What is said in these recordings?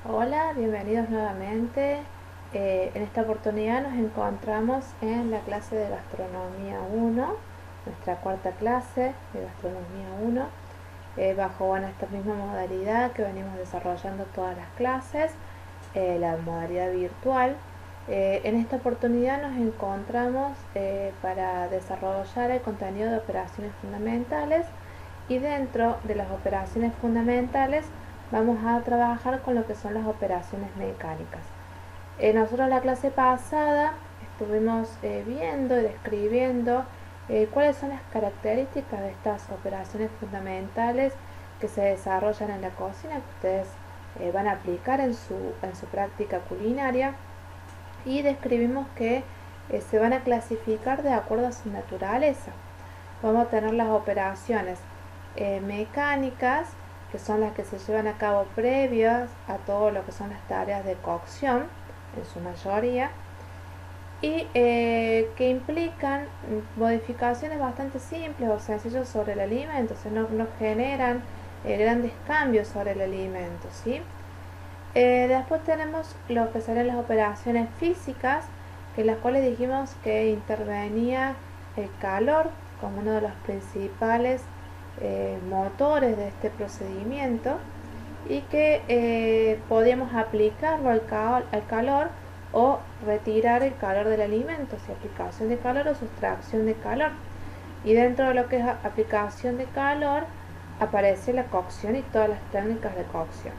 Hola, bienvenidos nuevamente. En esta oportunidad nos encontramos en la clase de Gastronomía 1, nuestra cuarta clase de Gastronomía 1, bajo esta misma modalidad que venimos desarrollando todas las clases, la modalidad virtual. En esta oportunidad nos encontramos para desarrollar el contenido de operaciones fundamentales y dentro de las operaciones fundamentales vamos a trabajar con lo que son las operaciones mecánicas. Nosotros la clase pasada estuvimos viendo y describiendo cuáles son las características de estas operaciones fundamentales que se desarrollan en la cocina, que ustedes van a aplicar en su práctica culinaria, y describimos que se van a clasificar de acuerdo a su naturaleza. Vamos a tener las operaciones mecánicas, que son las que se llevan a cabo previas a todo lo que son las tareas de cocción, en su mayoría, y que implican modificaciones bastante simples o sencillas sobre el alimento, o sea, no generan grandes cambios sobre el alimento, ¿sí? Después tenemos lo que serían las operaciones físicas, que en las cuales dijimos que intervenía el calor como uno de los principales motores de este procedimiento, y que podíamos aplicarlo al calor o retirar el calor del alimento, si aplicación de calor o sustracción de calor. Y dentro de lo que es aplicación de calor aparece la cocción y todas las técnicas de cocción.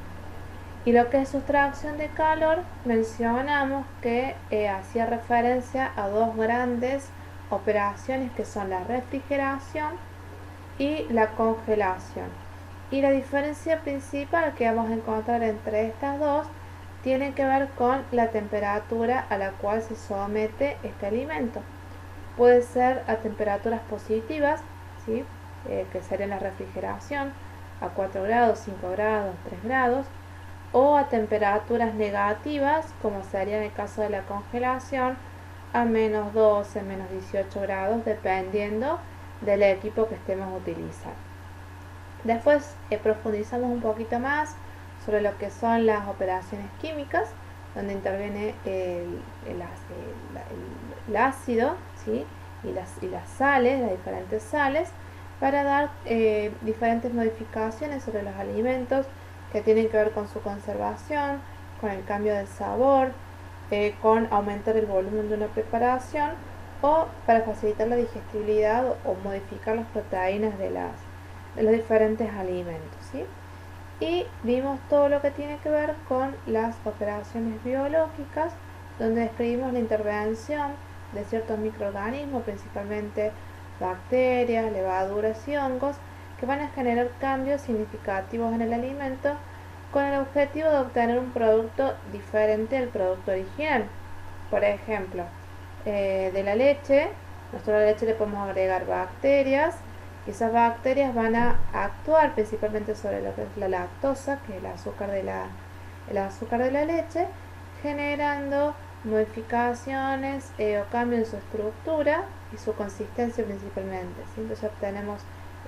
Y lo que es sustracción de calor, mencionamos que hacía referencia a dos grandes operaciones, que son la refrigeración y la congelación. Y la diferencia principal que vamos a encontrar entre estas dos tiene que ver con la temperatura a la cual se somete este alimento. Puede ser a temperaturas positivas, ¿sí? Que sería la refrigeración, a 4 grados, 5 grados, 3 grados, o a temperaturas negativas, como sería en el caso de la congelación, a menos 12, menos 18 grados, dependiendo del equipo que estemos utilizando. Después profundizamos un poquito más sobre lo que son las operaciones químicas, donde interviene el ácido, ¿sí? y las sales, las diferentes sales, para dar diferentes modificaciones sobre los alimentos que tienen que ver con su conservación, con el cambio de sabor, con aumentar el volumen de una preparación, o para facilitar la digestibilidad o modificar las proteínas de los diferentes alimentos, ¿sí? Y vimos todo lo que tiene que ver con las operaciones biológicas, donde describimos la intervención de ciertos microorganismos, principalmente bacterias, levaduras y hongos, que van a generar cambios significativos en el alimento con el objetivo de obtener un producto diferente al producto original. Por ejemplo, de la leche, nosotros a la leche le podemos agregar bacterias, y esas bacterias van a actuar principalmente sobre lo que es la lactosa, que es el azúcar de la leche, generando modificaciones o cambios en su estructura y su consistencia principalmente, ¿sí? Entonces obtenemos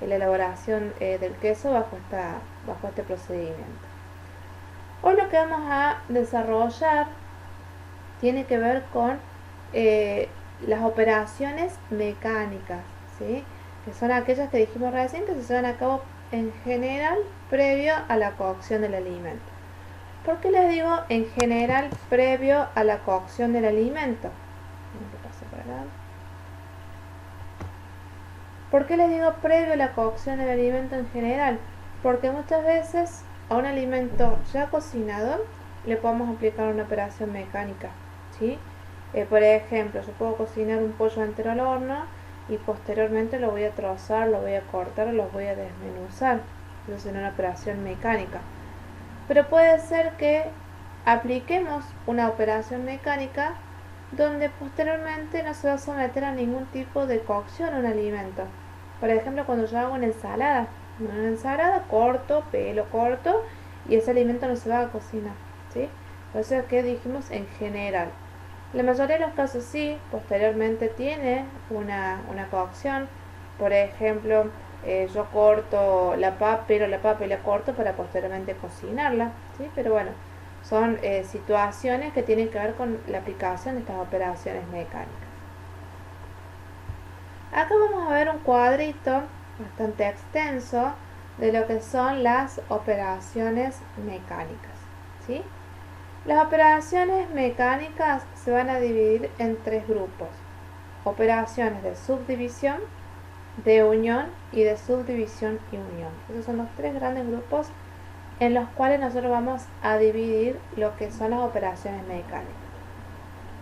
la elaboración del queso bajo este procedimiento. Hoy lo que vamos a desarrollar tiene que ver con las operaciones mecánicas, ¿sí? Que son aquellas que dijimos recién, que se llevan a cabo en general previo a la cocción del alimento. ¿Por qué les digo en general previo a la cocción del alimento? ¿Por qué les digo previo a la cocción del alimento en general? Porque muchas veces a un alimento ya cocinado le podemos aplicar una operación mecánica, ¿sí? Por ejemplo, yo puedo cocinar un pollo entero al horno y posteriormente lo voy a trozar, lo voy a cortar, lo voy a desmenuzar. Eso es una operación mecánica. Pero puede ser que apliquemos una operación mecánica donde posteriormente no se va a someter a ningún tipo de cocción un alimento. Por ejemplo, cuando yo hago una ensalada corto, pelo corto, y ese alimento no se va a cocinar, ¿sí? Por eso es que dijimos en general. La mayoría de los casos sí, posteriormente tiene una cocción. Por ejemplo, yo corto la papa y la corto para posteriormente cocinarla, ¿sí? Pero bueno, Son situaciones que tienen que ver con la aplicación de estas operaciones mecánicas. Acá vamos a ver un cuadrito bastante extenso de lo que son las operaciones mecánicas, ¿sí? Las operaciones mecánicas se van a dividir en tres grupos: operaciones de subdivisión, de unión y de subdivisión y unión. Esos son los tres grandes grupos en los cuales nosotros vamos a dividir lo que son las operaciones mecánicas.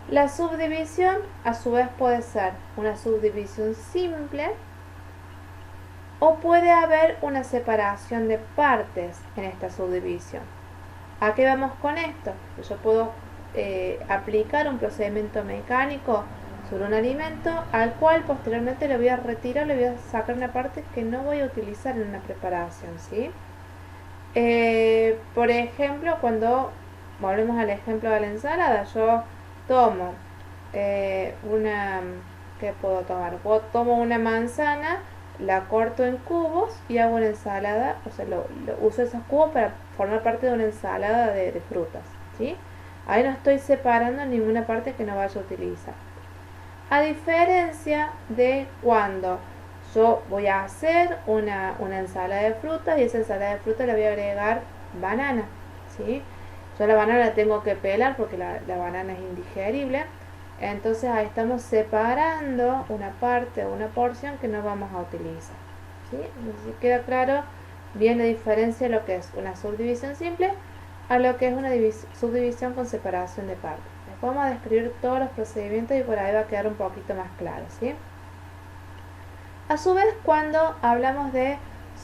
La subdivisión a su vez puede ser una subdivisión simple o puede haber una separación de partes en esta subdivisión. ¿A qué vamos con esto? Yo puedo aplicar un procedimiento mecánico sobre un alimento al cual posteriormente le voy a retirar, le voy a sacar una parte que no voy a utilizar en una preparación, ¿sí? Por ejemplo, cuando volvemos al ejemplo de la ensalada, yo tomo ¿qué puedo tomar? Tomo una manzana, la corto en cubos y hago una ensalada, o sea, uso esos cubos para formar parte de una ensalada de frutas, ¿sí? Ahí no estoy separando ninguna parte que no vaya a utilizar. A diferencia de cuando yo voy a hacer una ensalada de frutas y esa ensalada de frutas le voy a agregar banana, ¿sí? Yo la banana la tengo que pelar porque la banana es indigerible. Entonces ahí estamos separando una parte o una porción que no vamos a utilizar, ¿sí? Si queda claro bien la diferencia de lo que es una subdivisión simple a lo que es una subdivisión con separación de partes. Después vamos a describir todos los procedimientos y por ahí va a quedar un poquito más claro, ¿sí? A su vez, cuando hablamos de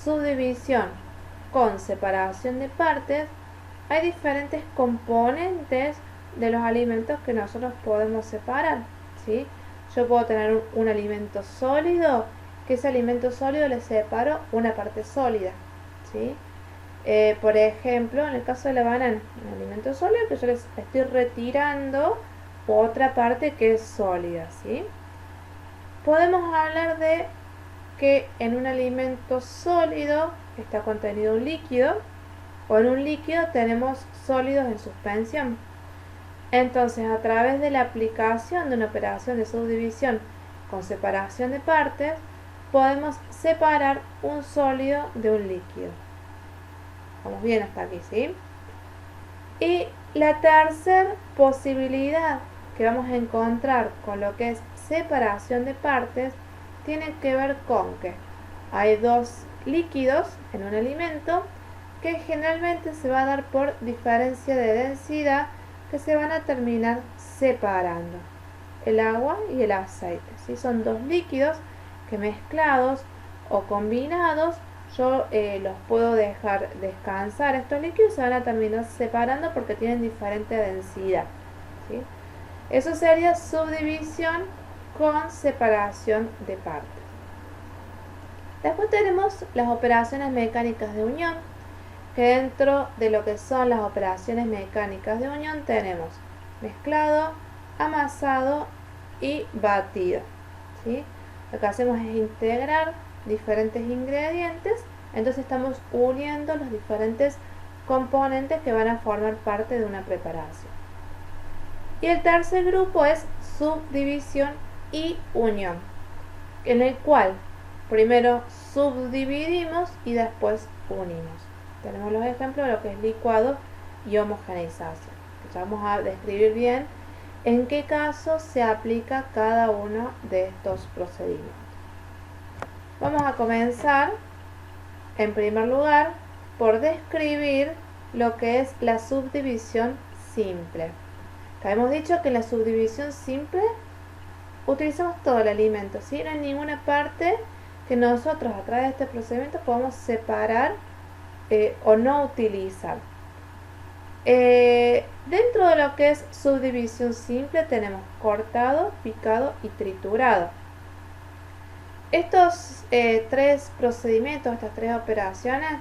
subdivisión con separación de partes, hay diferentes componentes de los alimentos que nosotros podemos separar, ¿sí? Yo puedo tener un alimento sólido, que ese alimento sólido le separo una parte sólida, ¿sí? Por ejemplo, en el caso de la banana, un alimento sólido que yo les estoy retirando otra parte que es sólida, ¿sí? Podemos hablar de que en un alimento sólido está contenido un líquido, o en un líquido tenemos sólidos en suspensión. Entonces, a través de la aplicación de una operación de subdivisión con separación de partes, podemos separar un sólido de un líquido. Vamos bien hasta aquí, ¿sí? Y la tercera posibilidad que vamos a encontrar con lo que es separación de partes tiene que ver con que hay dos líquidos en un alimento que generalmente se va a dar por diferencia de densidad que se van a terminar separando: el agua y el aceite, ¿sí? Son dos líquidos que mezclados o combinados yo los puedo dejar descansar. Estos líquidos se van a terminar separando porque tienen diferente densidad, ¿sí? Eso sería subdivisión con separación de partes. Después tenemos las operaciones mecánicas de unión, que dentro de lo que son las operaciones mecánicas de unión tenemos mezclado, amasado y batido, ¿sí? Lo que hacemos es integrar diferentes ingredientes, entonces estamos uniendo los diferentes componentes que van a formar parte de una preparación. Y el tercer grupo es subdivisión y unión, en el cual primero subdividimos y después unimos. Tenemos los ejemplos de lo que es licuado y homogeneización. Ya vamos a describir bien en qué caso se aplica cada uno de estos procedimientos. Vamos a comenzar, en primer lugar, por describir lo que es la subdivisión simple. Ya hemos dicho que en la subdivisión simple utilizamos todo el alimento, ¿sí? No hay ninguna parte que nosotros a través de este procedimiento podamos separar o no utilizar. Dentro de lo que es subdivisión simple tenemos cortado, picado y triturado. Estos tres procedimientos, estas tres operaciones,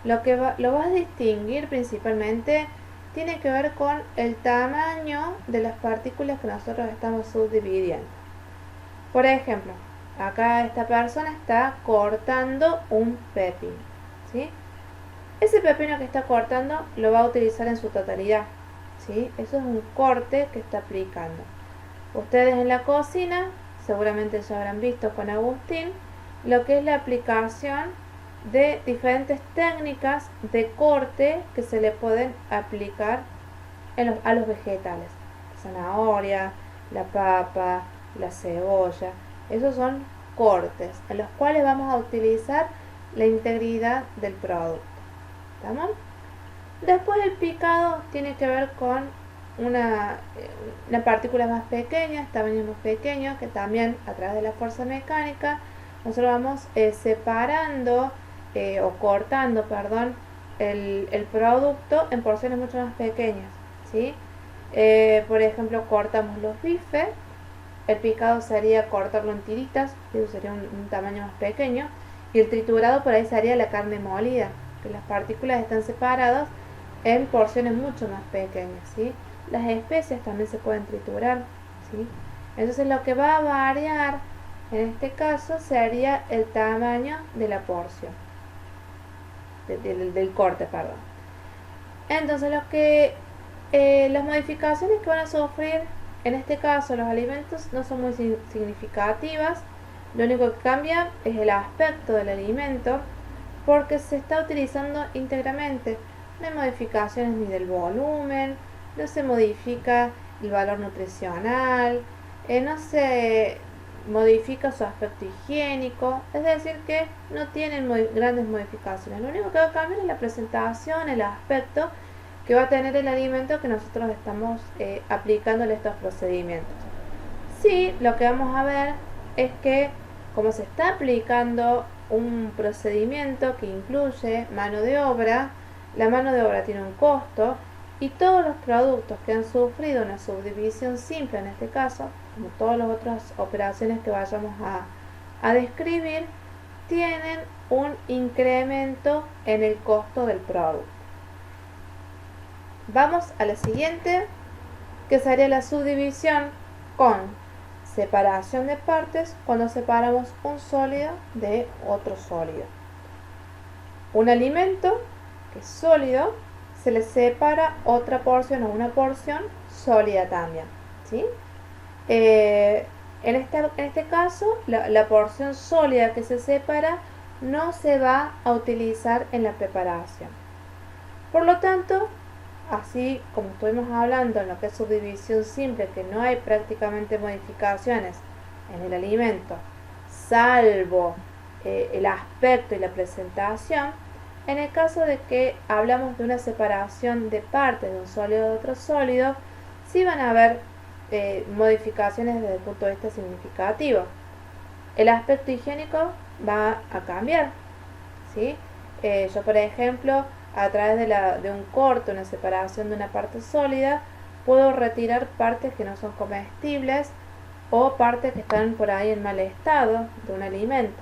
lo vas a distinguir principalmente tiene que ver con el tamaño de las partículas que nosotros estamos subdividiendo. Por ejemplo, acá esta persona está cortando un pepino, ¿sí? ese pepino que está cortando lo va a utilizar en su totalidad, ¿sí? Eso es un corte que está aplicando. Ustedes en la cocina seguramente ya habrán visto con Agustín lo que es la aplicación de diferentes técnicas de corte que se le pueden aplicar a los vegetales. La zanahoria, la papa, la cebolla. Esos son cortes en los cuales vamos a utilizar la integridad del producto. ¿Estamos? Después el picado tiene que ver con una partícula más pequeña, tamaños más pequeños, que también a través de la fuerza mecánica nosotros vamos separando o cortando, perdón, el producto en porciones mucho más pequeñas, ¿sí? Por ejemplo, cortamos los bifes, el picado sería cortarlo en tiritas, eso sería un tamaño más pequeño, y el triturado por ahí sería la carne molida, que las partículas están separadas en porciones mucho más pequeñas, ¿sí? Las especias también se pueden triturar, ¿sí? Entonces lo que va a variar en este caso sería el tamaño de la porción, del corte, perdón. Entonces las modificaciones que van a sufrir en este caso los alimentos no son muy significativas. Lo único que cambia es el aspecto del alimento porque se está utilizando íntegramente. No hay modificaciones ni del volumen, no se modifica el valor nutricional, no se modifica su aspecto higiénico, es decir que no tienen grandes modificaciones. Lo único que va a cambiar es la presentación, el aspecto que va a tener el alimento que nosotros estamos aplicándole estos procedimientos. Sí, lo que vamos a ver es que como se está aplicando un procedimiento que incluye mano de obra, la mano de obra tiene un costo y todos los productos que han sufrido una subdivisión simple en este caso, como todas las otras operaciones que vayamos a describir, tienen un incremento en el costo del producto. Vamos a la siguiente, que sería la subdivisión con separación de partes cuando separamos un sólido de otro sólido. Un alimento que es sólido se le separa otra porción o una porción sólida también, ¿sí? En este caso la porción sólida que se separa no se va a utilizar en la preparación. Por lo tanto, así como estuvimos hablando en lo que es subdivisión simple, que no hay prácticamente modificaciones en el alimento, salvo el aspecto y la presentación, en el caso de que hablamos de una separación de partes de un sólido de otro sólido, sí van a haber modificaciones desde el punto de vista significativo. El aspecto higiénico va a cambiar, ¿sí? Yo, por ejemplo, a través de un corte, una separación de una parte sólida, puedo retirar partes que no son comestibles o partes que están por ahí en mal estado de un alimento.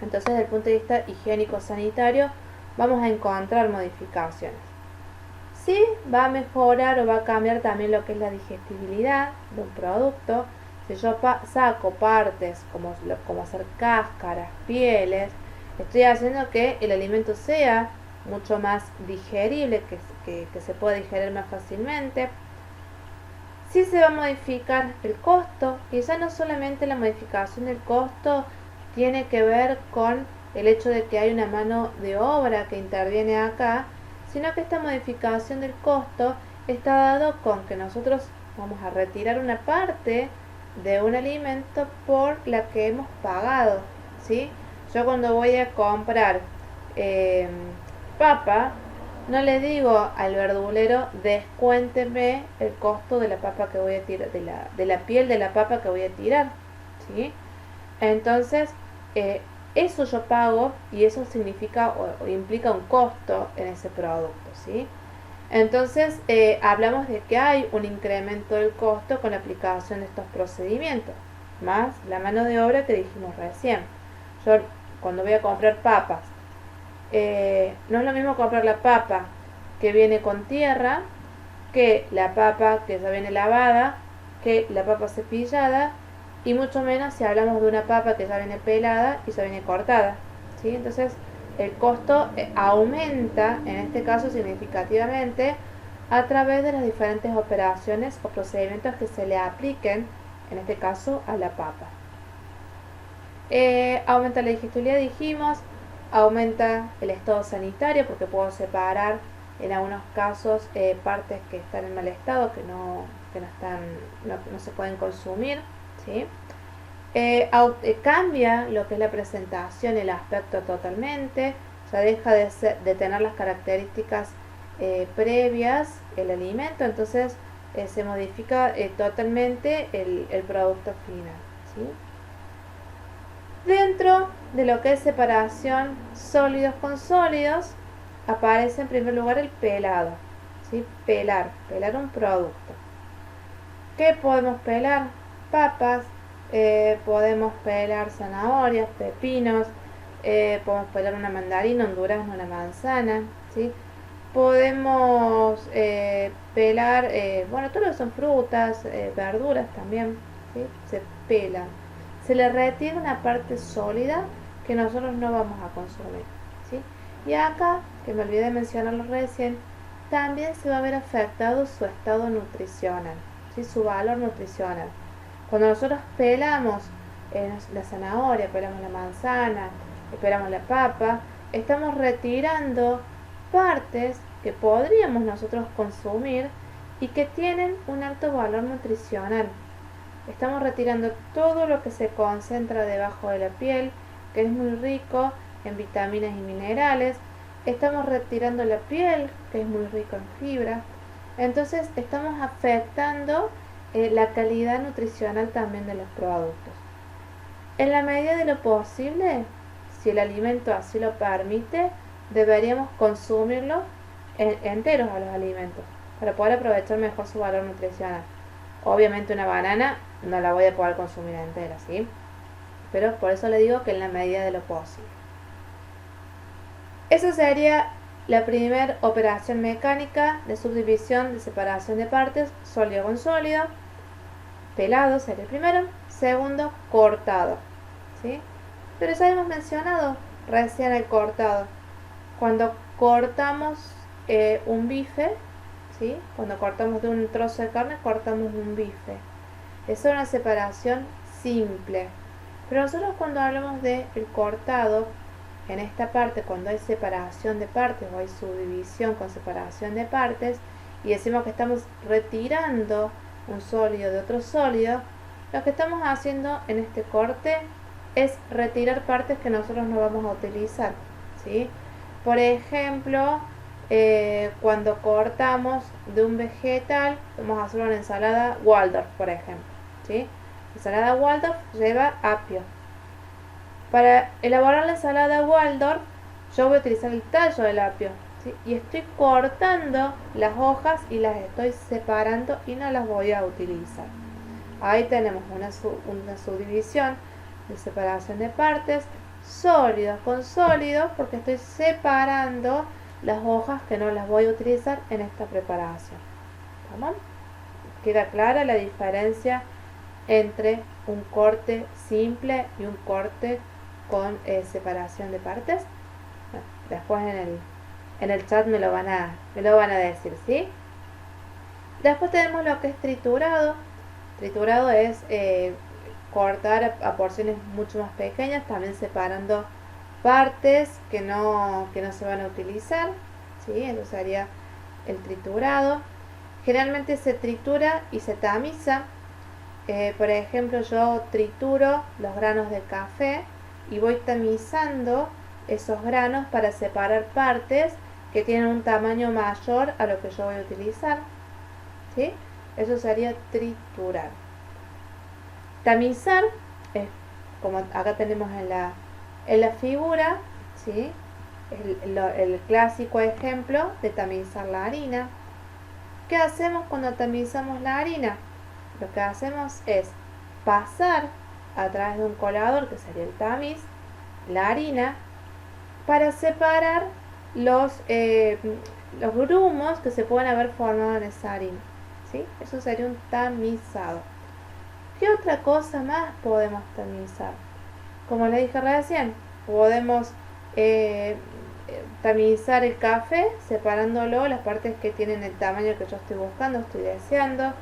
Entonces, desde el punto de vista higiénico-sanitario, vamos a encontrar modificaciones. Sí, va a mejorar o va a cambiar también lo que es la digestibilidad de un producto. Si yo saco partes como hacer cáscaras, pieles, estoy haciendo que el alimento sea mucho más digerible, que se pueda digerir más fácilmente. Sí se va a modificar el costo, y ya no solamente la modificación del costo tiene que ver con el hecho de que hay una mano de obra que interviene acá, sino que esta modificación del costo está dado con que nosotros vamos a retirar una parte de un alimento por la que hemos pagado, ¿sí? Yo cuando voy a comprar papa, no le digo al verdulero descuénteme el costo de la papa que voy a tirar, de la piel de la papa que voy a tirar, ¿sí? Entonces, eso yo pago y eso significa o implica un costo en ese producto, ¿sí? Entonces, hablamos de que hay un incremento del costo con la aplicación de estos procedimientos, más la mano de obra que dijimos recién. Yo, cuando voy a comprar papas, no es lo mismo comprar la papa que viene con tierra que la papa que ya viene lavada, que la papa cepillada, y mucho menos si hablamos de una papa que ya viene pelada y ya viene cortada, ¿sí? Entonces el costo aumenta, en este caso significativamente, a través de las diferentes operaciones o procedimientos que se le apliquen, en este caso a la papa. Aumenta la digestibilidad, dijimos, aumenta el estado sanitario porque puedo separar en algunos casos partes que están en mal estado, que no se pueden consumir, ¿sí? Cambia lo que es la presentación, el aspecto totalmente, o sea, deja de tener las características previas el alimento, entonces se modifica totalmente el producto final, ¿sí? Dentro de lo que es separación sólidos con sólidos, aparece en primer lugar el pelado, ¿sí? Pelar un producto. ¿Qué podemos pelar? Papas, podemos pelar zanahorias, pepinos, podemos pelar una mandarina, un durazno, una manzana, ¿sí? Podemos pelar, bueno, todo lo que son frutas, verduras también, ¿sí? Se pelan. Se le retira una parte sólida que nosotros no vamos a consumir, ¿sí? Y acá, que me olvidé de mencionarlo recién, también se va a ver afectado su estado nutricional, ¿sí? Su valor nutricional. Cuando nosotros pelamos la zanahoria, pelamos la manzana, pelamos la papa, estamos retirando partes que podríamos nosotros consumir y que tienen un alto valor nutricional. Estamos retirando todo lo que se concentra debajo de la piel, que es muy rico en vitaminas y minerales. Estamos retirando la piel, que es muy rico en fibra. Entonces estamos afectando la calidad nutricional también de los productos. En la medida de lo posible, si el alimento así lo permite, deberíamos consumirlo enteros a los alimentos para poder aprovechar mejor su valor nutricional. Obviamente una banana no la voy a poder consumir entera, ¿sí? Pero por eso le digo que en la medida de lo posible. Esa sería la primera operación mecánica de subdivisión de separación de partes, sólido con sólido. Pelado sería el primero. Segundo, cortado, ¿sí? Pero ya hemos mencionado recién el cortado. Cuando cortamos un bife, ¿sí? Cuando cortamos de un trozo de carne, cortamos un bife. Es una separación simple. Pero nosotros cuando hablamos de el cortado, en esta parte, cuando hay separación de partes o hay subdivisión con separación de partes, y decimos que estamos retirando un sólido de otro sólido, lo que estamos haciendo en este corte es retirar partes que nosotros no vamos a utilizar, ¿sí? Por ejemplo, cuando cortamos de un vegetal, vamos a hacer una ensalada Waldorf, por ejemplo, ¿sí? La ensalada Waldorf lleva apio. Para elaborar la ensalada Waldorf, yo voy a utilizar el tallo del apio, ¿sí? Y estoy cortando las hojas y las estoy separando y no las voy a utilizar. Ahí tenemos una subdivisión de separación de partes, sólidos con sólidos, porque estoy separando las hojas que no las voy a utilizar en esta preparación. ¿Vamos? ¿Queda clara la diferencia entre un corte simple y un corte con separación de partes? Bueno, después en el chat me lo van a decir, ¿sí? Después tenemos lo que es triturado. Triturado es cortar a porciones mucho más pequeñas, también separando partes que no se van a utilizar, ¿sí? Eso sería el triturado. Generalmente se tritura y se tamiza. Por ejemplo, yo trituro los granos de café y voy tamizando esos granos para separar partes que tienen un tamaño mayor a lo que yo voy a utilizar, ¿sí? Eso sería triturar. Tamizar es como acá tenemos en la figura, ¿sí? El clásico ejemplo de tamizar la harina. ¿Qué hacemos cuando tamizamos la harina? Lo que hacemos es pasar a través de un colador, que sería el tamiz, la harina, para separar los grumos que se pueden haber formado en esa harina, ¿sí? Eso sería un tamizado. ¿Qué otra cosa más podemos tamizar? Como le dije recién, podemos tamizar el café, separándolo, las partes que tienen el tamaño que yo estoy buscando, estoy deseando.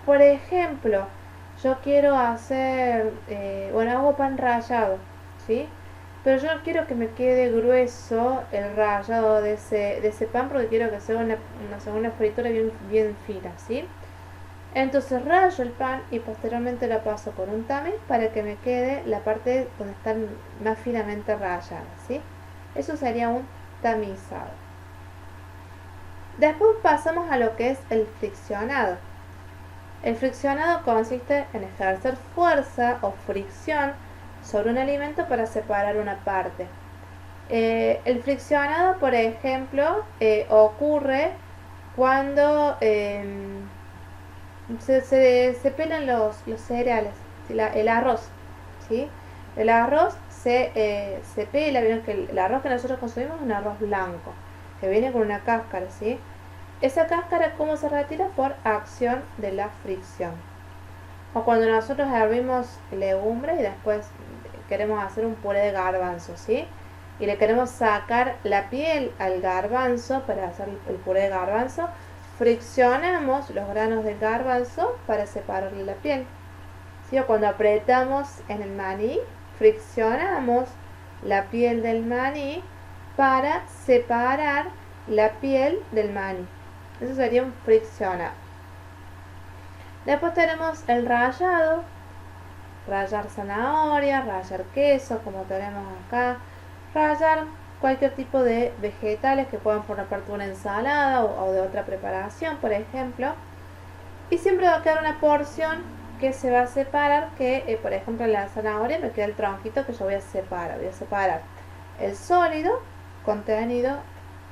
Por ejemplo, yo quiero hacer, hago pan rallado, ¿sí? Pero yo no quiero que me quede grueso el rallado de ese pan porque quiero que sea una fritura bien fina, ¿sí? Entonces rayo el pan y posteriormente lo paso por un tamiz para que me quede la parte donde están más finamente rayadas, ¿sí? Eso sería un tamizado. Después pasamos a lo que es el friccionado. El friccionado consiste en ejercer fuerza o fricción sobre un alimento para separar una parte. El friccionado, por ejemplo, ocurre cuando se pelan los cereales, el arroz, ¿sí? El arroz se pela, vieron que el arroz que nosotros consumimos es un arroz blanco, que viene con una cáscara, ¿sí? Esa cáscara, ¿cómo se retira? Por acción de la fricción. O cuando nosotros hervimos legumbres y después queremos hacer un puré de garbanzo, ¿sí? Y le queremos sacar la piel al garbanzo para hacer el puré de garbanzo, friccionamos los granos del garbanzo para separarle la piel, ¿sí? O cuando apretamos en el maní, friccionamos la piel del maní para separar la piel del maní. Eso sería un friccionado. Después tenemos el rallado, rallar zanahoria, rallar queso, como tenemos acá, rallar cualquier tipo de vegetales que puedan formar parte de una ensalada o de otra preparación, por ejemplo. Y siempre va a quedar una porción que se va a separar, que por ejemplo en la zanahoria me queda el tronquito que yo voy a separar. Voy a separar el sólido contenido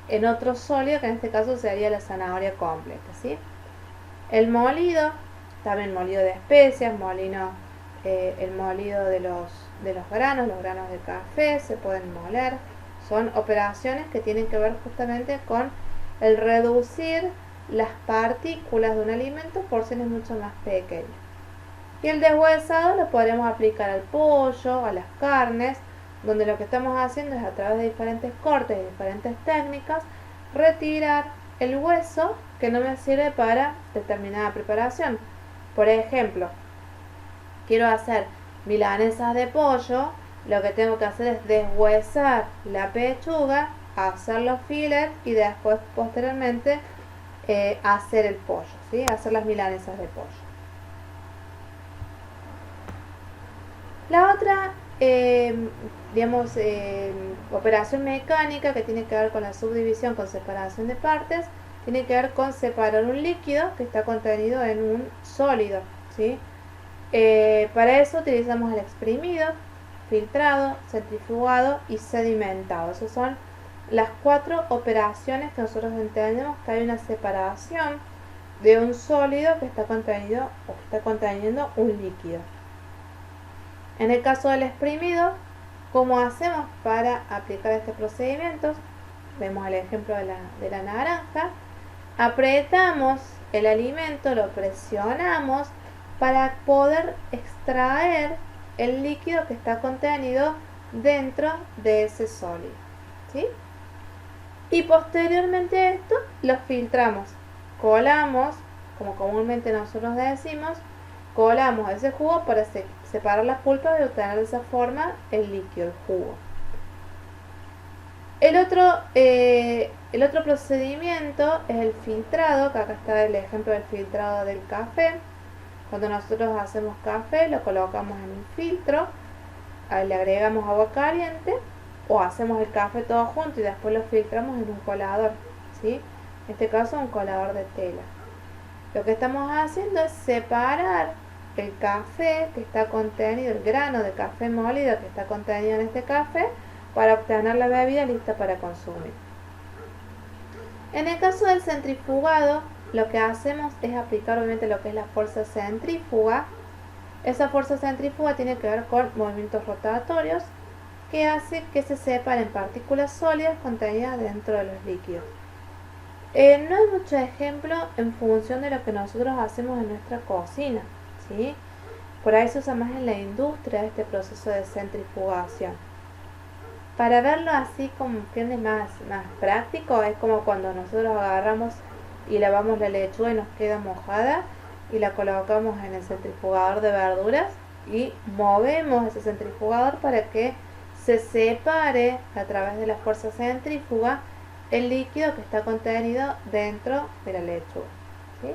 en otro sólido, que en este caso sería la zanahoria completa, ¿sí? El molido, también molido de especias, el molido de los granos de café se pueden moler. Son operaciones que tienen que ver justamente con el reducir las partículas de un alimento por porciones mucho más pequeñas. Y el deshuesado lo podremos aplicar al pollo, a las carnes, donde lo que estamos haciendo es a través de diferentes cortes y diferentes técnicas retirar el hueso que no me sirve para determinada preparación. Por ejemplo, quiero hacer milanesas de pollo, lo que tengo que hacer es deshuesar la pechuga, hacer los filets y después posteriormente hacer el pollo, ¿sí? Hacer las milanesas de pollo. La otra, operación mecánica que tiene que ver con la subdivisión, con separación de partes, tiene que ver con separar un líquido que está contenido en un sólido, ¿sí? Para eso utilizamos el exprimido, filtrado, centrifugado y sedimentado. Esas son las 4 operaciones que nosotros entendemos que hay una separación de un sólido que está contenido o que está conteniendo un líquido. En el caso del exprimido, ¿cómo hacemos para aplicar este procedimiento? Vemos el ejemplo de la naranja. Apretamos el alimento, lo presionamos para poder extraer el líquido que está contenido dentro de ese sólido, ¿sí? Y posteriormente a esto lo filtramos, colamos, como comúnmente nosotros decimos, colamos ese jugo para separar las pulpas y obtener de esa forma el líquido, el jugo. El otro procedimiento es el filtrado, que acá está el ejemplo del filtrado del café. Cuando nosotros hacemos café, lo colocamos en un filtro, le agregamos agua caliente o hacemos el café todo junto y después lo filtramos en un colador, ¿sí? En este caso un colador de tela. Lo que estamos haciendo es separar el café que está contenido, el grano de café molido que está contenido en este café, para obtener la bebida lista para consumir. En el caso del centrifugado, lo que hacemos es aplicar obviamente lo que es la fuerza centrífuga. Esa fuerza centrífuga tiene que ver con movimientos rotatorios que hace que se separen partículas sólidas contenidas dentro de los líquidos. No hay mucho ejemplo en función de lo que nosotros hacemos en nuestra cocina, ¿sí? Por ahí se usa más en la industria este proceso de centrifugación. Para verlo así como ¿entiendes? Más práctico, es como cuando nosotros agarramos y lavamos la lechuga y nos queda mojada y la colocamos en el centrifugador de verduras y movemos ese centrifugador para que se separe a través de la fuerza centrífuga el líquido que está contenido dentro de la lechuga, ¿sí?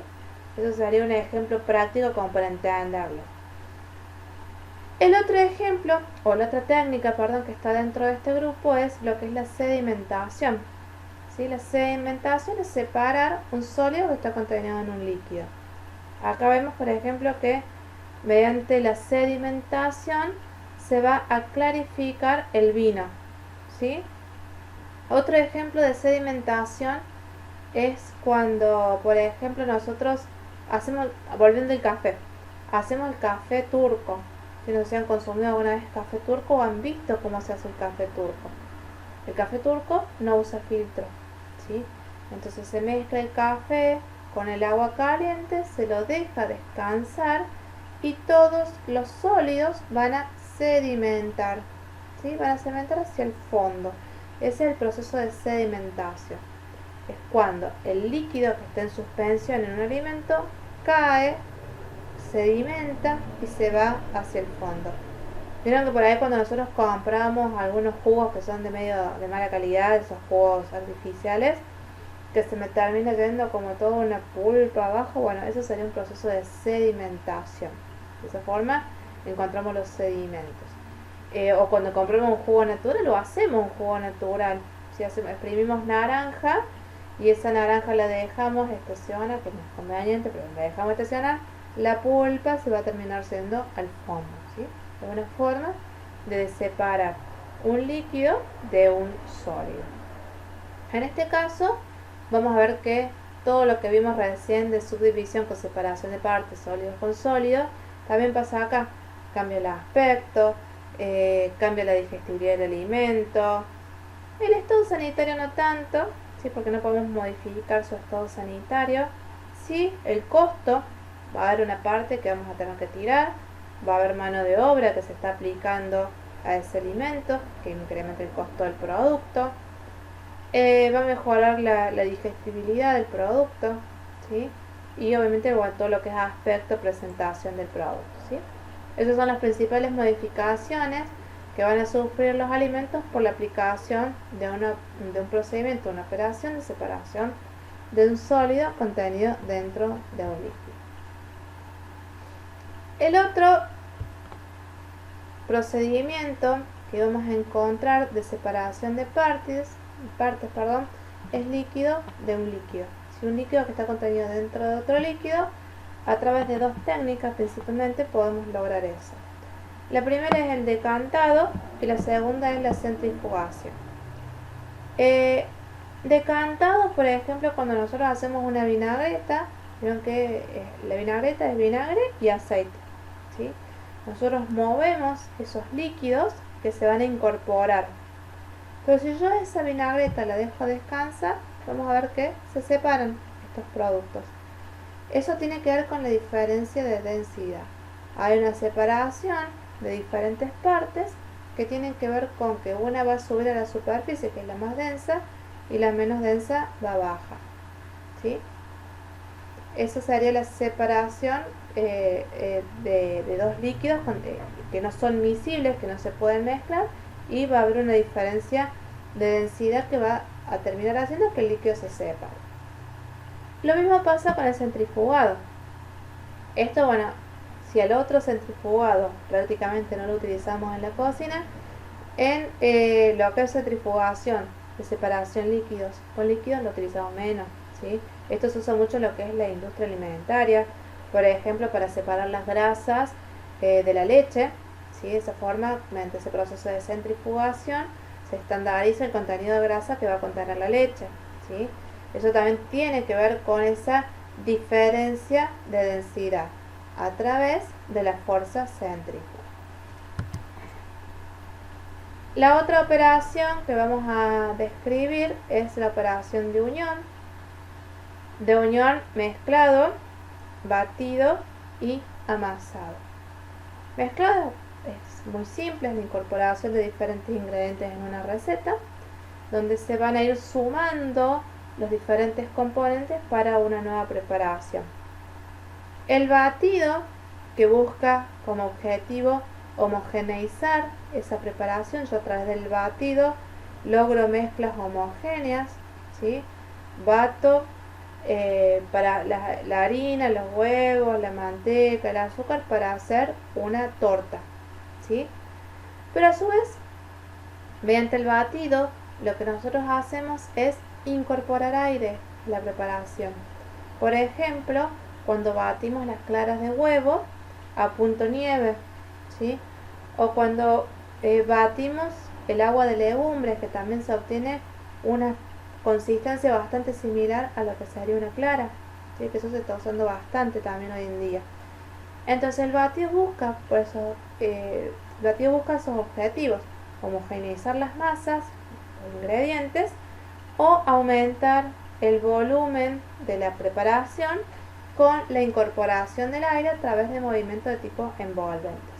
Eso sería un ejemplo práctico como para entenderlo. El otro ejemplo, o la otra técnica, perdón, que está dentro de este grupo es lo que es la sedimentación. ¿Sí? La sedimentación es separar un sólido que está contenido en un líquido. Acá vemos, por ejemplo, que mediante la sedimentación se va a clarificar el vino. ¿Sí? Otro ejemplo de sedimentación es cuando, por ejemplo, nosotros hacemos, volviendo al café, hacemos el café turco. Si no se han consumido alguna vez café turco o han visto cómo se hace el café turco. El café turco no usa filtro, ¿sí? Entonces se mezcla el café con el agua caliente, se lo deja descansar y todos los sólidos van a sedimentar, ¿sí? Van a sedimentar hacia el fondo. Ese es el proceso de sedimentación. Es cuando el líquido que está en suspensión en un alimento cae, sedimenta y se va hacia el fondo. Vieron que por ahí cuando nosotros compramos algunos jugos que son de mala calidad, esos jugos artificiales, que se me termina yendo como toda una pulpa abajo, bueno, eso sería un proceso de sedimentación. De esa forma encontramos los sedimentos. O cuando compramos un jugo natural, lo hacemos un jugo natural. Si exprimimos naranja y esa naranja la dejamos estacionar, que no es conveniente, pero la dejamos estacionar, la pulpa se va a terminar yendo al fondo, ¿sí? Es una forma de separar un líquido de un sólido. En este caso vamos a ver que todo lo que vimos recién de subdivisión con separación de partes, sólidos con sólidos, también pasa acá. Cambia el aspecto, cambia la digestibilidad del alimento. El estado sanitario no tanto, ¿sí? Porque no podemos modificar su estado sanitario. Sí, el costo, va a haber una parte que vamos a tener que tirar, va a haber mano de obra que se está aplicando a ese alimento, que incrementa el costo del producto. Va a mejorar la digestibilidad del producto, ¿sí? Y obviamente todo lo que es aspecto, presentación del producto, ¿sí? Esas son las principales modificaciones que van a sufrir los alimentos por la aplicación de un procedimiento, una operación de separación de un sólido contenido dentro de un líquido. El otro procedimiento que vamos a encontrar de separación de partes, es líquido de un líquido. Si un líquido que está contenido dentro de otro líquido, a través de dos técnicas principalmente podemos lograr eso. La primera es el decantado y la segunda es la centrifugación. Decantado, por ejemplo, cuando nosotros hacemos una vinagreta, vieron que la vinagreta es vinagre y aceite, ¿sí? Nosotros movemos esos líquidos que se van a incorporar. Pero si yo esa vinagreta la dejo descansar, vamos a ver que se separan estos productos. Eso tiene que ver con la diferencia de densidad. Hay una separación de diferentes partes que tienen que ver con que una va a subir a la superficie, que es la más densa, y la menos densa va a bajar, ¿sí? Esa sería la separación de dos líquidos que no son miscibles, que no se pueden mezclar, y va a haber una diferencia de densidad que va a terminar haciendo que el líquido se separe. Lo mismo pasa con el centrifugado. Esto, bueno, si al otro centrifugado prácticamente no lo utilizamos en la cocina, en lo que es centrifugación de separación líquidos con líquidos lo utilizamos menos, ¿sí? Esto se usa mucho en lo que es la industria alimentaria, por ejemplo, para separar las grasas de la leche, ¿sí? De esa forma, mediante ese proceso de centrifugación, se estandariza el contenido de grasa que va a contener la leche, ¿sí? Eso también tiene que ver con esa diferencia de densidad a través de la fuerza céntrifuga. La otra operación que vamos a describir es la operación de unión mezclado, batido y amasado. Mezclado es muy simples, la incorporación de diferentes ingredientes en una receta, donde se van a ir sumando los diferentes componentes para una nueva preparación. El batido, que busca como objetivo homogeneizar esa preparación. Yo a través del batido logro mezclas homogéneas, ¿sí? Bato para la harina, los huevos, la manteca, el azúcar para hacer una torta, ¿sí? Pero a su vez, mediante el batido, lo que nosotros hacemos es incorporar aire a la preparación. Por ejemplo, cuando batimos las claras de huevo a punto nieve, ¿sí? O cuando batimos el agua de legumbres, que también se obtiene una consistencia bastante similar a lo que sería una clara, ¿sí? Que eso se está usando bastante también hoy en día. Entonces el batido busca, esos objetivos: homogeneizar las masas o ingredientes, o aumentar el volumen de la preparación con la incorporación del aire a través de movimientos de tipo envolventes,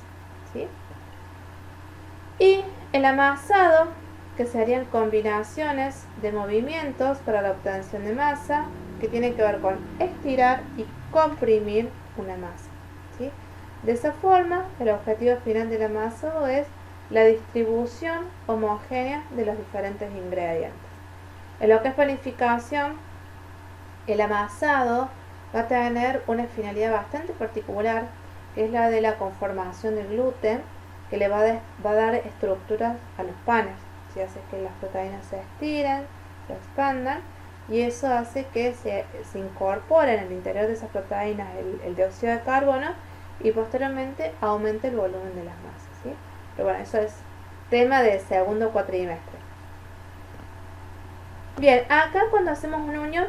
¿sí? Y el amasado, que serían combinaciones de movimientos para la obtención de masa, que tiene que ver con estirar y comprimir una masa, ¿sí? De esa forma, el objetivo final del amasado es la distribución homogénea de los diferentes ingredientes. En lo que es panificación, el amasado va a tener una finalidad bastante particular, que es la de la conformación del gluten, que le va a dar estructuras a los panes, ¿sí? Hace que las proteínas se estiren, se expandan, y eso hace que se incorpore en el interior de esas proteínas el dióxido de carbono, y posteriormente aumente el volumen de las masas, ¿sí? Pero bueno, eso es tema de segundo cuatrimestre. Bien, acá cuando hacemos una unión,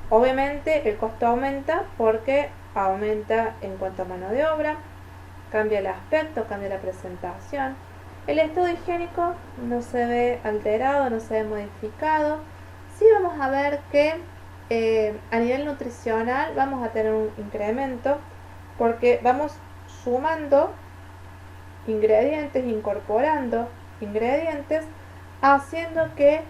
obviamente el costo aumenta porque aumenta en cuanto a mano de obra, cambia el aspecto, cambia la presentación. El estado higiénico no se ve alterado, no se ve modificado. Sí vamos a ver que a nivel nutricional vamos a tener un incremento, porque vamos sumando ingredientes, incorporando ingredientes, haciendo que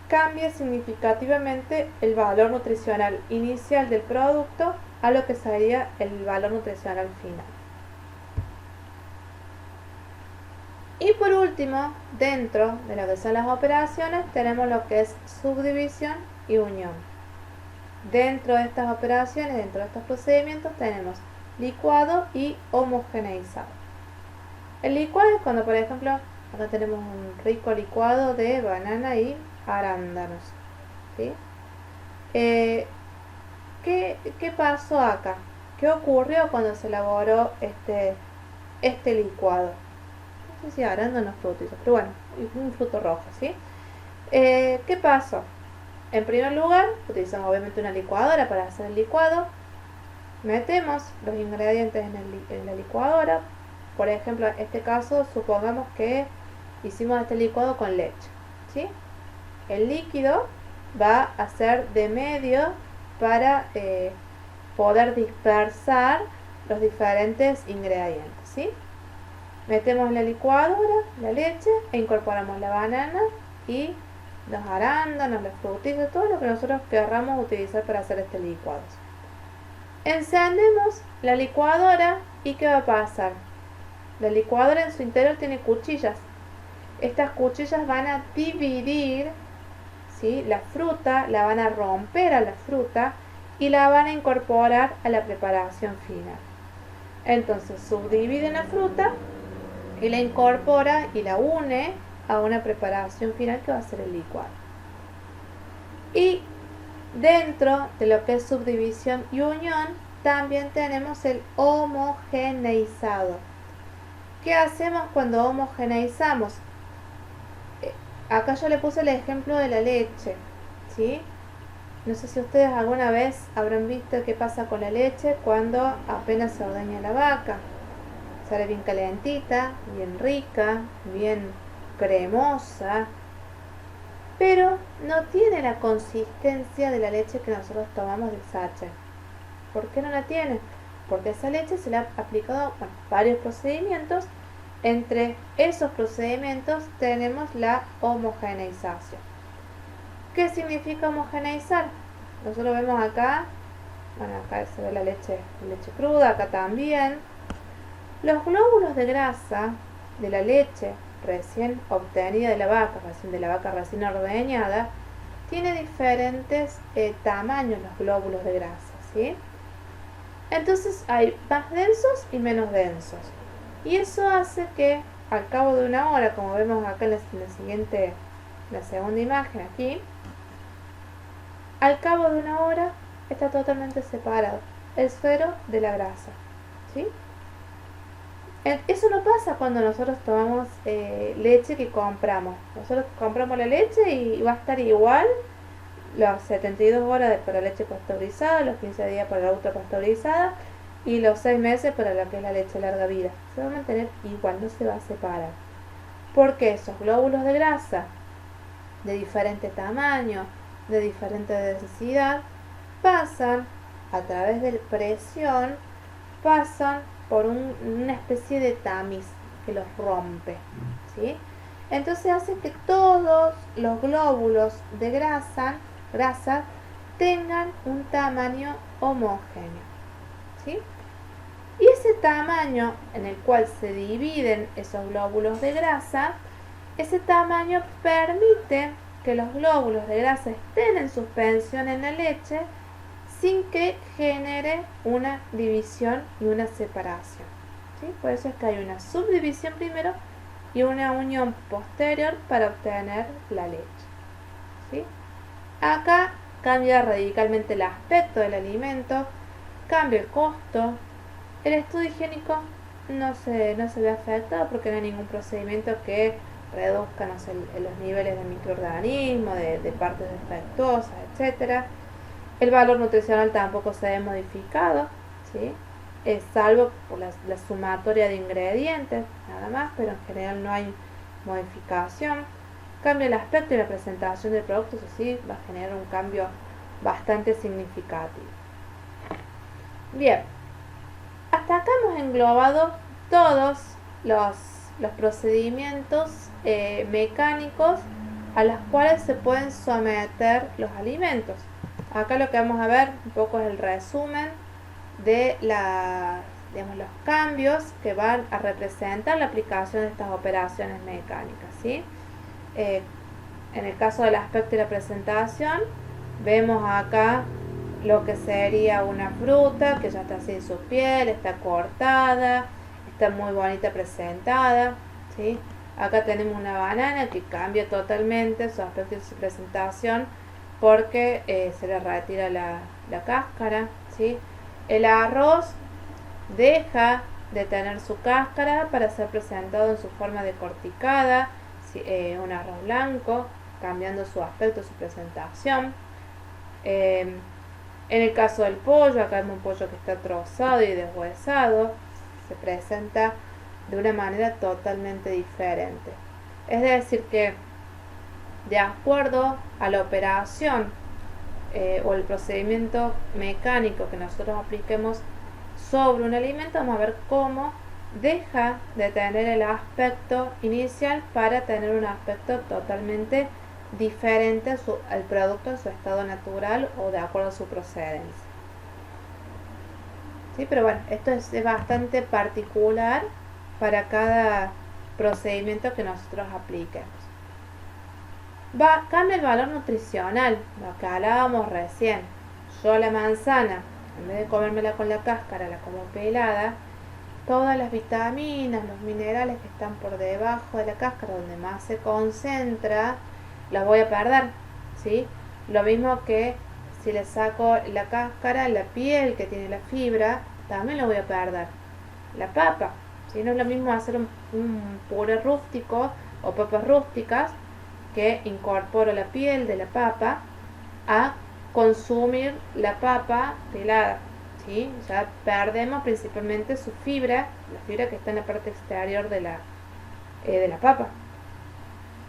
cambie significativamente el valor nutricional inicial del producto a lo que sería el valor nutricional final. Y por último, dentro de lo que son las operaciones, tenemos lo que es subdivisión y unión. Dentro de estas operaciones, dentro de estos procedimientos, tenemos licuado y homogeneizado. El licuado es cuando, por ejemplo, acá tenemos un rico licuado de banana y arándanos, ¿sí? ¿Qué pasó acá? ¿Qué ocurrió cuando se elaboró este licuado? No sé si arándanos frutitos, pero bueno, un fruto rojo, ¿sí? ¿Qué pasó? En primer lugar, utilizamos obviamente una licuadora para hacer el licuado. Metemos los ingredientes en la licuadora. Por ejemplo, en este caso, supongamos que hicimos este licuado con leche, ¿sí? El líquido va a ser de medio para poder dispersar los diferentes ingredientes, ¿sí? Metemos en la licuadora la leche e incorporamos la banana y los arándanos, las frutillas, todo lo que nosotros querramos utilizar para hacer este licuado. Encendemos la licuadora y ¿qué va a pasar? La licuadora en su interior tiene cuchillas. Estas cuchillas van a dividir, ¿sí?, la fruta, la van a romper a la fruta y la van a incorporar a la preparación final. Entonces subdividen la fruta y la incorpora y la une a una preparación final que va a ser el licuado. Y dentro de lo que es subdivisión y unión, también tenemos el homogeneizado. ¿Qué hacemos cuando homogeneizamos? Acá yo le puse el ejemplo de la leche, ¿sí? No sé si ustedes alguna vez habrán visto qué pasa con la leche cuando apenas se ordeña la vaca. Sale bien calentita, bien rica, bien cremosa, pero no tiene la consistencia de la leche que nosotros tomamos del sachet. ¿Por qué no la tiene? Porque esa leche se le ha aplicado varios procedimientos Entre esos procedimientos tenemos la homogeneización. ¿Qué significa homogeneizar? Nosotros vemos acá, bueno, acá se ve la leche cruda, acá también. Los glóbulos de grasa de la leche recién obtenida de la vaca recién ordeñada, tiene diferentes tamaños los glóbulos de grasa, ¿sí? Entonces hay más densos y menos densos. Y eso hace que al cabo de una hora, como vemos acá en la segunda imagen aquí, al cabo de una hora está totalmente separado el suero de la grasa, ¿sí? Eso no pasa cuando nosotros tomamos leche que compramos. Nosotros compramos la leche y va a estar igual las 72 horas para la leche pasteurizada, los 15 días para la ultra pasteurizada y los 6 meses para lo que es la leche larga vida. Se va a mantener igual, no se va a separar. Porque esos glóbulos de grasa de diferente tamaño, de diferente densidad, pasan a través de presión, pasan por una especie de tamiz que los rompe, ¿sí? Entonces hace que todos los glóbulos de grasa tengan un tamaño homogéneo, ¿sí? Y ese tamaño en el cual se dividen esos glóbulos de grasa, ese tamaño permite que los glóbulos de grasa estén en suspensión en la leche sin que genere una división y una separación, ¿sí? Por eso es que hay una subdivisión primero y una unión posterior para obtener la leche, ¿sí? Acá cambia radicalmente el aspecto del alimento, cambia el costo. El estudio higiénico no se ve afectado porque no hay ningún procedimiento que reduzca, no sé, los niveles de microorganismos, de partes defectuosas, etc. El valor nutricional tampoco se ve modificado, ¿sí? Salvo por la sumatoria de ingredientes, nada más, pero en general no hay modificación. Cambia el aspecto y la presentación del producto, eso sí, va a generar un cambio bastante significativo. Bien, hasta acá hemos englobado todos los procedimientos mecánicos a los cuales se pueden someter los alimentos. Acá lo que vamos a ver un poco es el resumen de los cambios que van a representar la aplicación de estas operaciones mecánicas, ¿sí? En el caso del aspecto y la presentación, vemos acá lo que sería una fruta que ya está sin su piel, está cortada, está muy bonita presentada, ¿sí? Acá tenemos una banana que cambia totalmente su aspecto y su presentación porque se le retira la cáscara, ¿sí? El arroz deja de tener su cáscara para ser presentado en su forma decorticada, ¿sí? Un arroz blanco, cambiando su aspecto, su presentación. En el caso del pollo, acá vemos un pollo que está trozado y deshuesado, se presenta de una manera totalmente diferente. Es decir que de acuerdo a la operación o el procedimiento mecánico que nosotros apliquemos sobre un alimento, vamos a ver cómo deja de tener el aspecto inicial para tener un aspecto totalmente diferente al producto en su estado natural o de acuerdo a su procedencia. ¿Sí? Pero bueno, esto es bastante particular para cada procedimiento que nosotros apliquemos. Cambia el valor nutricional, lo que hablábamos recién. Yo la manzana, en vez de comérmela con la cáscara, la como pelada. Todas las vitaminas, los minerales que están por debajo de la cáscara, donde más se concentra, las voy a perder, ¿sí? Lo mismo que si le saco la cáscara, la piel que tiene la fibra, también lo voy a perder. La papa, ¿sí? No es lo mismo hacer un puré rústico o papas rústicas, que incorporo la piel de la papa, a consumir la papa pelada, ¿sí? Ya perdemos principalmente su fibra, la fibra que está en la parte exterior de la papa.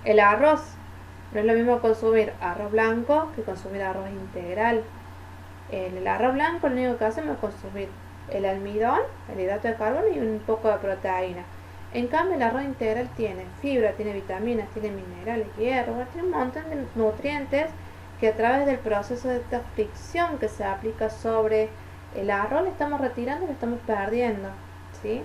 El arroz, no es lo mismo consumir arroz blanco que consumir arroz integral. En el arroz blanco lo único que hacemos es consumir el almidón, el hidrato de carbono y un poco de proteína. En cambio, el arroz integral tiene fibra, tiene vitaminas, tiene minerales, hierro, tiene un montón de nutrientes que a través del proceso de esta fricción que se aplica sobre el arroz le estamos retirando y lo estamos perdiendo, ¿sí?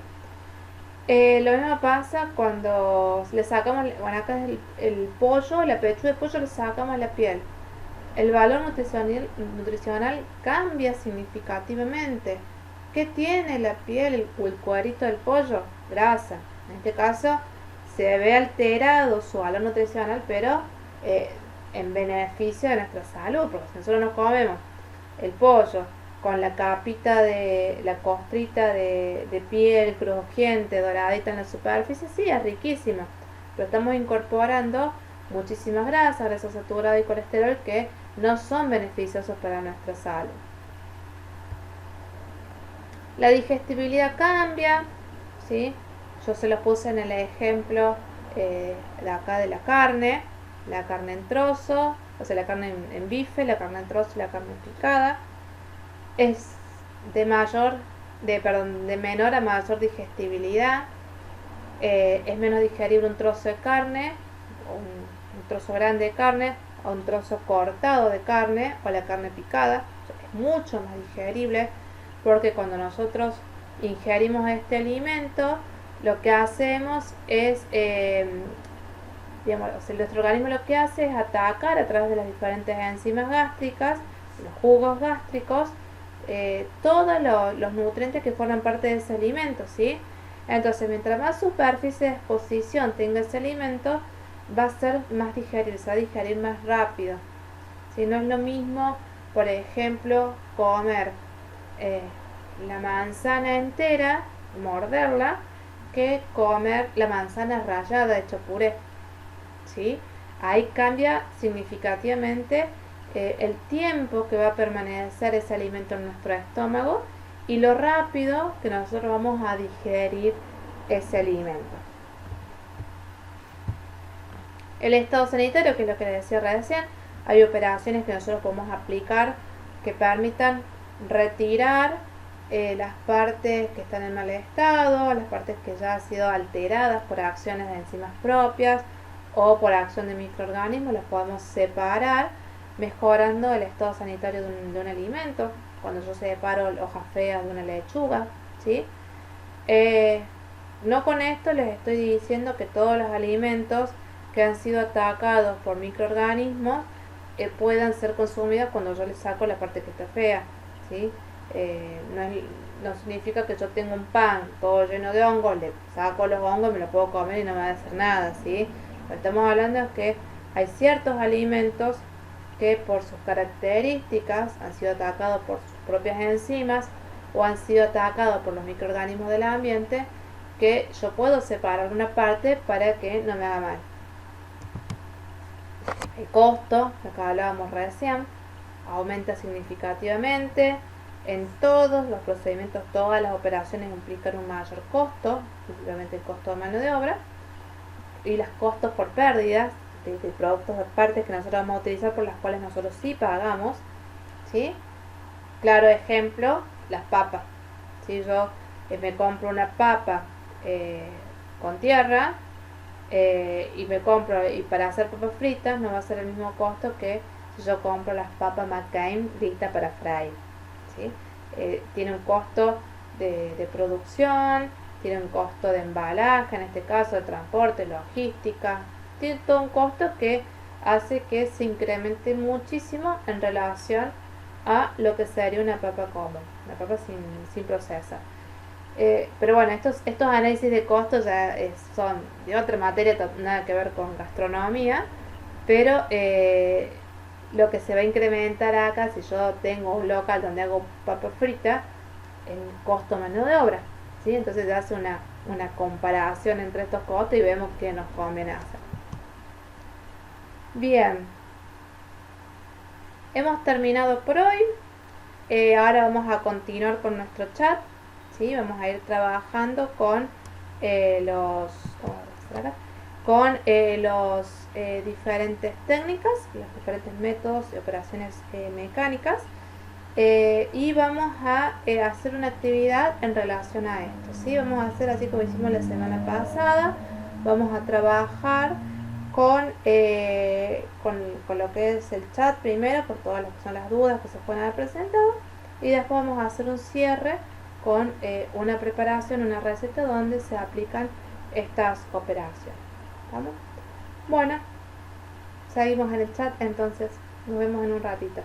Lo mismo pasa cuando le sacamos, bueno, acá es el pollo, la pechuga de pollo, le sacamos la piel. El valor nutricional cambia significativamente. ¿Qué tiene la piel o el cuerito del pollo? Grasa. En este caso se ve alterado su valor nutricional, pero en beneficio de nuestra salud, porque si nosotros nos comemos el pollo con la capita de la costrita de piel crujiente, doradita en la superficie, sí, es riquísimo, pero estamos incorporando muchísimas grasas saturadas y colesterol que no son beneficiosos para nuestra salud. La digestibilidad cambia, ¿sí? Yo se los puse en el ejemplo de acá de la carne en trozo, o sea, la carne en bife, la carne en trozo y la carne picada. Es de menor a mayor digestibilidad. Es menos digerible un trozo de carne, un trozo grande de carne, o un trozo cortado de carne, o la carne picada. Es mucho más digerible, porque cuando nosotros ingerimos este alimento, lo que hacemos es, nuestro organismo lo que hace es atacar a través de las diferentes enzimas gástricas, los jugos gástricos, todos los nutrientes que forman parte de ese alimento, ¿sí? Entonces, mientras más superficie de exposición tenga ese alimento, va a ser más digerible, se va a digerir más rápido. ¿Sí? No es lo mismo, por ejemplo, comer la manzana entera, morderla, que comer la manzana rallada hecha puré, ¿sí? Ahí cambia significativamente el tiempo que va a permanecer ese alimento en nuestro estómago y lo rápido que nosotros vamos a digerir ese alimento. El estado sanitario, que es lo que les decía recién, hay operaciones que nosotros podemos aplicar que permitan retirar las partes que están en mal estado, las partes que ya han sido alteradas por acciones de enzimas propias o por acción de microorganismos, las podemos separar mejorando el estado sanitario de un alimento. Cuando yo separo hojas feas de una lechuga, ¿sí? No con esto les estoy diciendo que todos los alimentos que han sido atacados por microorganismos puedan ser consumidos cuando yo les saco la parte que está fea, ¿sí? No significa que yo tengo un pan todo lleno de hongos, le saco los hongos y me lo puedo comer y no me va a hacer nada, ¿sí? Lo que estamos hablando es que hay ciertos alimentos que por sus características han sido atacados por sus propias enzimas o han sido atacados por los microorganismos del ambiente, que yo puedo separar una parte para que no me haga mal. El costo, lo que hablábamos recién, aumenta significativamente. En todos los procedimientos, todas las operaciones implican un mayor costo, principalmente el costo de mano de obra y los costos por pérdidas de productos, de partes que nosotros vamos a utilizar, por las cuales nosotros sí pagamos, ¿sí? Claro ejemplo, las papas. Si yo me compro una papa con tierra y para hacer papas fritas, no va a ser el mismo costo que si yo compro las papas McCain listas para freír, ¿sí? Tiene un costo de producción, tiene un costo de embalaje, en este caso de transporte, logística, tiene todo un costo que hace que se incremente muchísimo en relación a lo que sería una papa común, una papa sin procesar. Pero bueno, estos análisis de costos ya son de otra materia, nada que ver con gastronomía, pero lo que se va a incrementar acá, si yo tengo un local donde hago papa frita, el costo mano de obra, ¿sí? Entonces se hace una comparación entre estos costos y vemos qué nos conviene hacer. Bien, hemos terminado por hoy. Ahora vamos a continuar con nuestro chat, ¿sí? Vamos a ir trabajando con los diferentes técnicas, los diferentes métodos y operaciones mecánicas. y vamos a hacer una actividad en relación a esto, ¿sí? Vamos a hacer así como hicimos la semana pasada, vamos a trabajar con lo que es el chat primero, por todas las que son las dudas que se pueden haber presentado, y después vamos a hacer un cierre con una preparación, una receta donde se aplican estas operaciones. ¿Estamos? Bueno, seguimos en el chat, entonces nos vemos en un ratito.